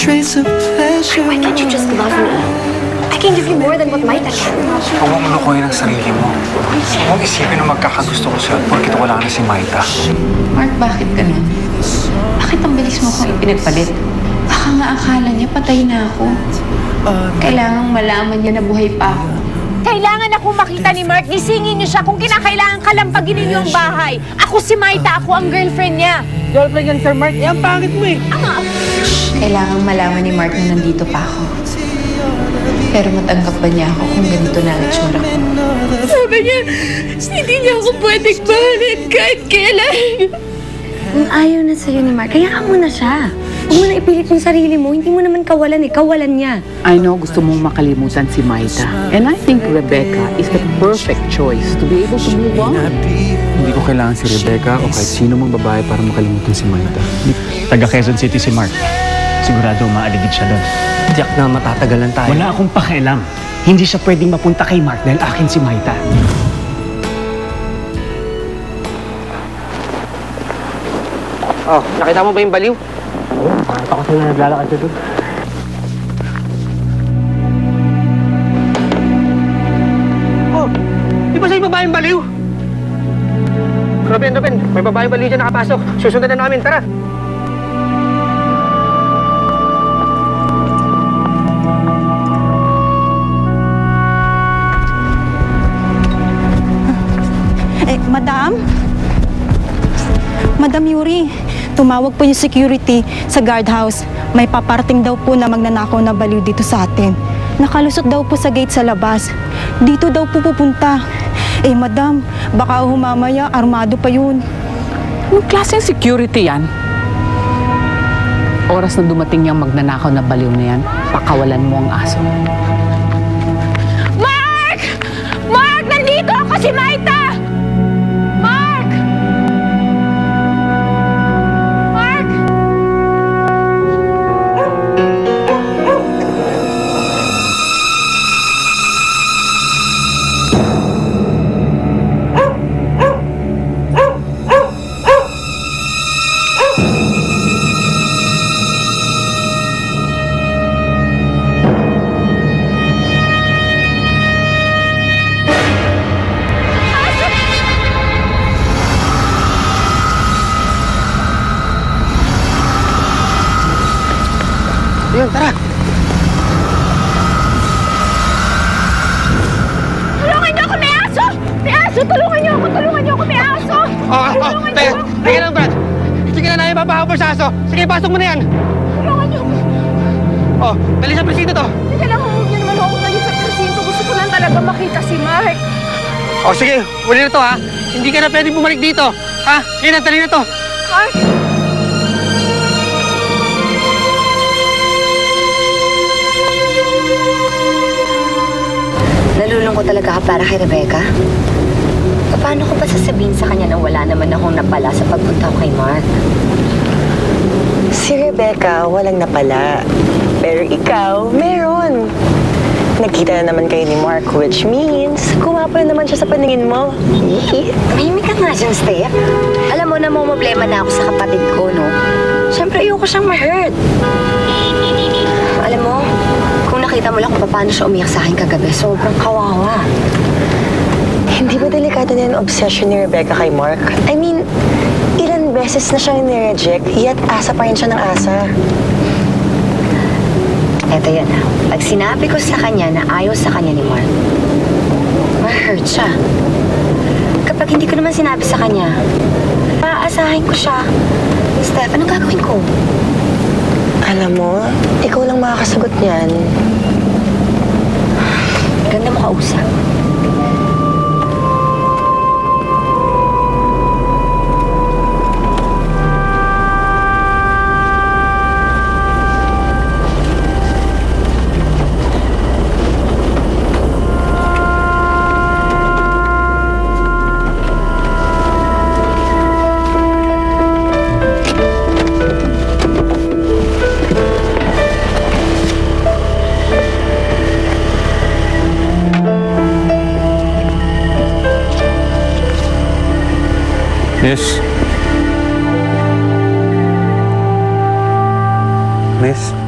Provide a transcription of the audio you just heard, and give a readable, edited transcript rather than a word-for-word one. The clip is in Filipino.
trace of pleasure. Why can't you just love me? I can give you more than what Maita can. Huwag mong lukuhin ang sarili mo. Huwag mong isipin na magkakagusto ko sa'yo porkit wala na si Maita. Mark, bakit ganun? Bakit ang bilis mo kong ipinagpalit? Baka nga akala niya patay na ako. Kailangang malaman niya na buhay pa ako. Kailangan ako makita ni Mark. Gisingin niyo siya kung kinakailangan kalampagin ninyo ang bahay. Ako si Maita, ako ang girlfriend niya. Girlfriend yan, Sir Mark. Eh, ang pangit mo eh. Kailangang malaman ni Mark na nandito pa ako. Pero matanggap ba niya ako kung ganito na ang itsura ko? Sabi niya, hindi niya ako pwedeng mahalin kahit kailan. Kung ayaw na sa'yo ni Mark, kaya mo na siya. Huwag mo na ipilit yung sarili mo. Hindi mo naman kawalan eh. Kawalan niya. I know gusto mong makalimutan si Maita. And I think Rebecca is the perfect choice to be able to move on. Hindi ko kailangan si Rebecca o kahit sino mang babae para makalimutan si Maita. Taga Quezon City si Mark. Sigurado maaligid siya doon. Tiyak na matatagalan tayo. Wala akong pakialam. Hindi siya pwedeng mapunta kay Mark dahil akin si Maita. Oh, nakita mo ba yung baliw? Nakita ko sila naglalakad siya doon. Oh, di ba sa'yo babaeng baliw? Robin, may babaeng baliw dyan nakapasok. Susundan na namin, tara. Madam Yuri, tumawag po yung security sa guardhouse. May paparting daw po na magnanakaw na baliw dito sa atin. Nakalusot daw po sa gate sa labas. Dito daw po pupunta. Eh, madam, baka humamaya, armado pa yun. Anong klaseng security yan? Oras na dumating yung magnanakaw na baliw na yan, pakawalan mo ang aso. Mark! Mark! Nandito ako si Maita! Mark! Mark! Ayun, tara! Tulungan niyo ako! May aso! May aso! Tulungan niyo ako! Tulungan niyo ako! May aso! Teka lang, Brad. Sige na namin papahabol sa aso. Sige, pasok mo na yan. Tulungan niyo ako! Oh, dali sa presinto to. Sige lang, huwag niyo naman ako tayo sa presinto. Gusto ko lang talaga makita si Mark. Oh, sige. Huli na to, ha? Hindi ka na pwedeng bumalik dito. Ha? Sige na, dali na to. Mark! Nalulungkot talaga ka para kay Rebecca? Paano ko pa sasabihin sa kanya na wala naman akong napala sa pagpunta ko kay Mark? Si Rebecca walang napala. Pero ikaw, meron. Nagkita na naman kayo ni Mark, which means kumapo na naman siya sa paningin mo. Tahimik ka nga dyan, Steph. Alam mo, namumblema na ako sa kapatid ko, no? Siyempre, ayoko siyang ma-hurt. Alam mo, kung nakita mo lang kung paano siya umiyak sa akin kagabi, sobrang kawawa. Hindi ba delikado na yung obsession ni Rebecca kay Mark? I mean, ilan beses na siyang nireject, yet asa pa rin siya ng asa. Eto yan, ha. Pag sinabi ko sa kanya na ayaw sa kanya ni Mark, ma-hurt siya. Kapag hindi ko naman sinabi sa kanya, maaasahin ko siya. Steph, anong gagawin ko? Alam mo, ikaw lang makakasagot niyan. Ganda mo kausap. Miss? Miss?